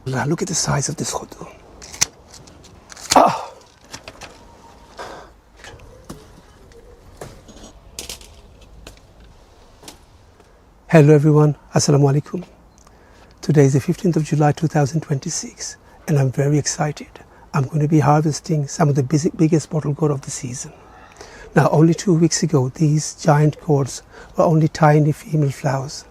Look at the size of this Kaddu. Ah. Hello everyone, Assalamu Alaikum. Today is the 15th of July 2026 and I'm very excited. I'm going to be harvesting some of the biggest bottle gourd of the season. Now only 2 weeks ago these giant gourds were only tiny female flowers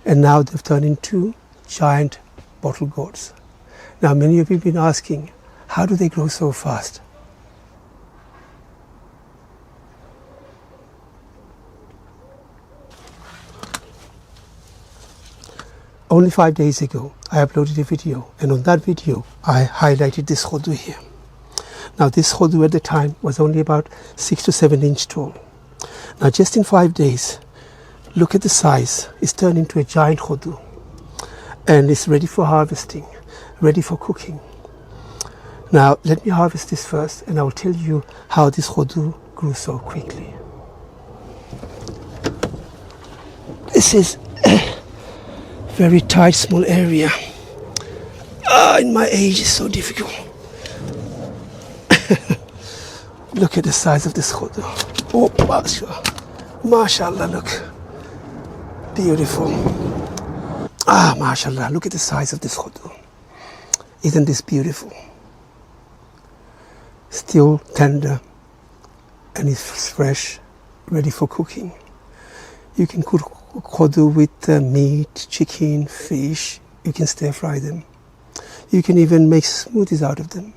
and now they've turned into giant bottle gourds. Now many of you have been asking, how do they grow so fast? Only 5 days ago I uploaded a video and on that video I highlighted this Kaddu here. Now this Kaddu at the time was only about 6 to 7 inch tall. Now just in 5 days, look at the size, it's turned into a giant Kaddu and it's ready for harvesting, ready for cooking. Now let me harvest this first and I will tell you how this Kaddu grew so quickly. This is a very tight small area. In my age it's so difficult. Look at the size of this Kaddu. Oh, mashallah, look. Beautiful. Mashallah, look at the size of this Kaddu. Isn't this beautiful? Still tender and it's fresh, ready for cooking. You can cook Kaddu with meat, chicken, fish. You can stir fry them. You can even make smoothies out of them.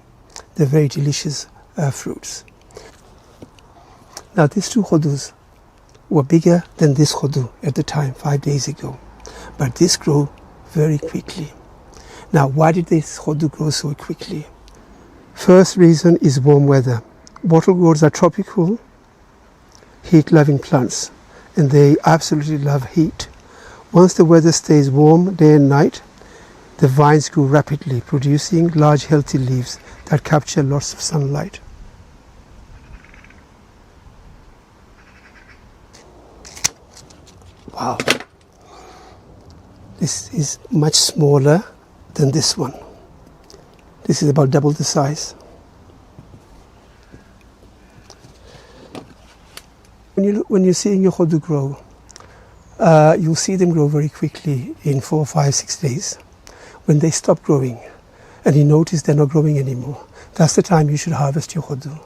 They're very delicious fruits. Now these two Kaddus were bigger than this Kaddu at the time, 5 days ago. But this grew very quickly. Now why did this Kaddu grow so quickly? First reason is warm weather. Bottle gourds are tropical, heat-loving plants and they absolutely love heat. Once the weather stays warm day and night, the vines grow rapidly, producing large healthy leaves that capture lots of sunlight. Wow, this is much smaller than this one. This is about double the size. When you're seeing your Kaddu grow, you'll see them grow very quickly in 4, 5, 6 days. When they stop growing and you notice they're not growing anymore, that's the time you should harvest your Kaddu.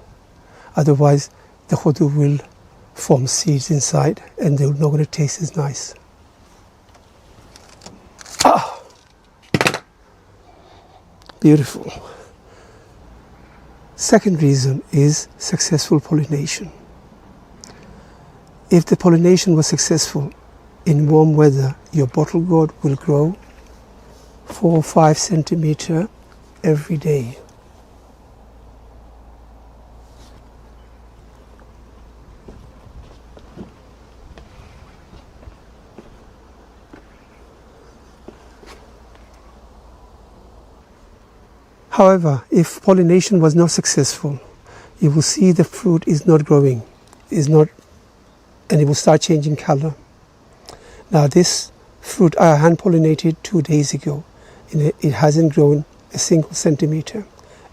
Otherwise, the Kaddu will form seeds inside and they're not going to taste as nice. Beautiful. Second reason is successful pollination. If the pollination was successful in warm weather, your bottle gourd will grow 4 or 5 centimeters every day. However, if pollination was not successful, you will see the fruit is not growing, and it will start changing color. Now this fruit I hand pollinated 2 days ago. It hasn't grown a single centimeter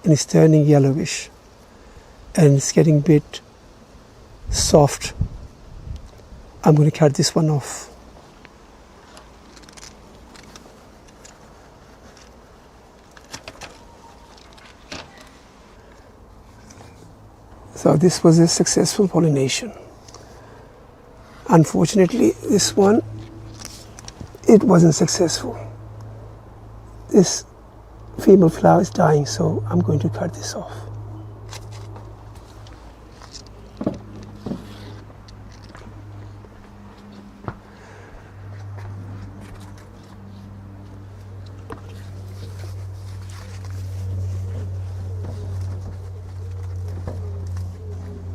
and it's turning yellowish and it's getting a bit soft. I'm going to cut this one off. So this was a successful pollination. Unfortunately, this one, it wasn't successful. This female flower is dying, so I'm going to cut this off.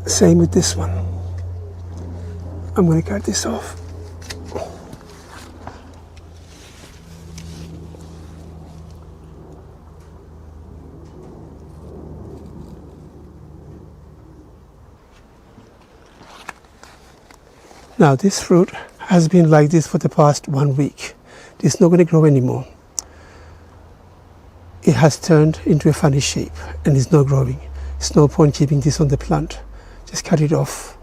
Same with this one. I'm going to cut this off. Now this fruit has been like this for the past 1 week. It's not going to grow anymore. it has turned into a funny shape and is not growing. It's no point keeping this on the plant. Just cut it off.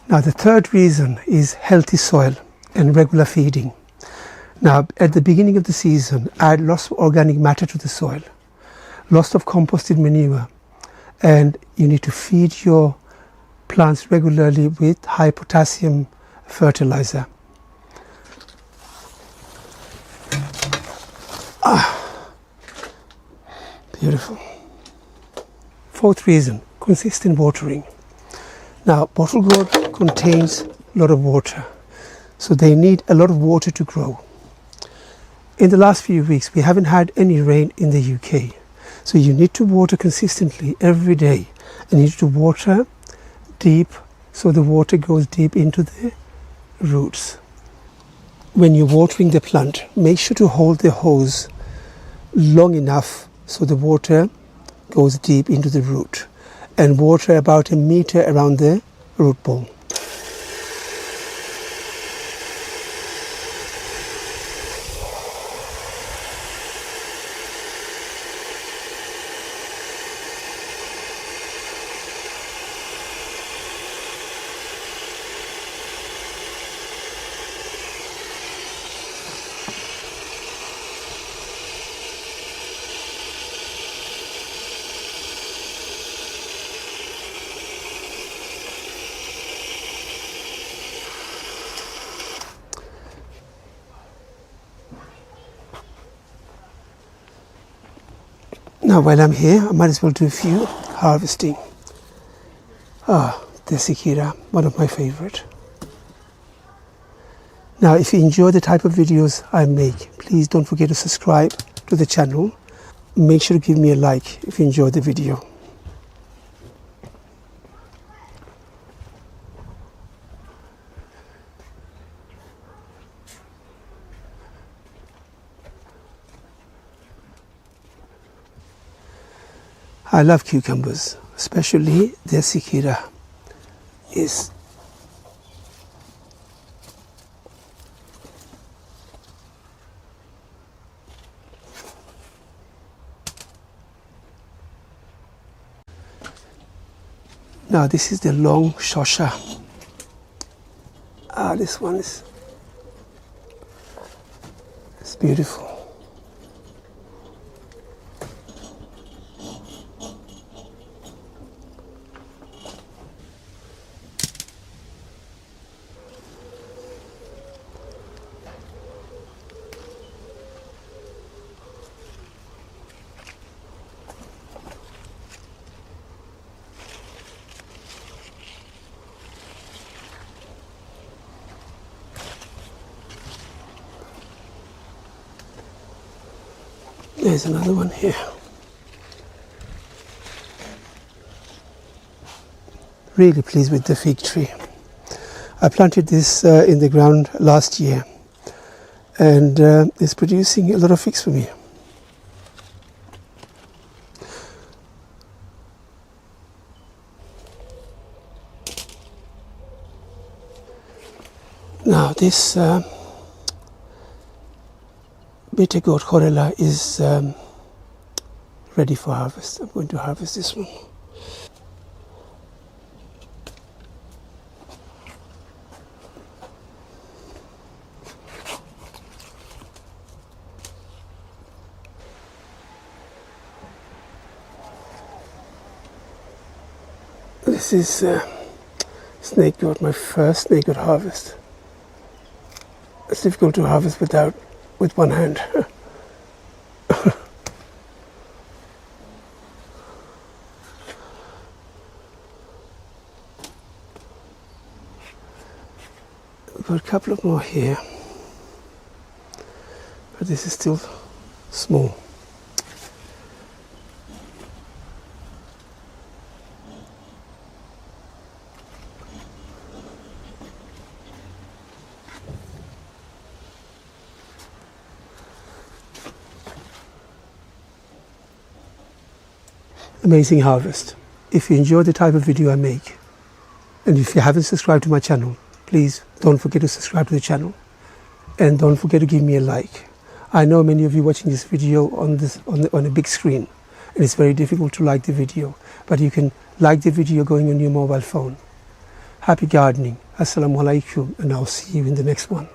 Now the third reason is healthy soil and regular feeding. Now at the beginning of the season, add lots of organic matter to the soil, lots of composted manure, and you need to feed your plants regularly with high potassium fertilizer. Beautiful. Fourth reason, consistent watering. Now, bottle gourd contains a lot of water, so they need a lot of water to grow. In the last few weeks, we haven't had any rain in the UK, so you need to water consistently every day. And you need to water deep, so the water goes deep into the roots. When you're watering the plant, make sure to hold the hose long enough so the water goes deep into the root, and water about 1 meter around the root ball. Now while I'm here, I might as well do a few harvesting. Desi, one of my favorite. Now if you enjoy the type of videos I make, please don't forget to subscribe to the channel. Make sure to give me a like if you enjoy the video. I love cucumbers, especially Desi is now this is the long shosha. This one is it's beautiful. There's another one here. Really pleased with the fig tree. I planted this in the ground last year, and it's producing a lot of figs for me. Now this bitter gourd chlorella is ready for harvest. I'm going to harvest this one. This is snake gourd, my first snake gourd harvest. It's difficult to harvest with one hand. We've got a couple of more here, but this is still small. Amazing harvest. if you enjoy the type of video I make, and if you haven't subscribed to my channel, please don't forget to subscribe to the channel, and don't forget to give me a like. I know many of you watching this video on a big screen, and it's very difficult to like the video, but you can like the video going on your mobile phone. Happy gardening. Assalamu Alaikum, and I'll see you in the next one.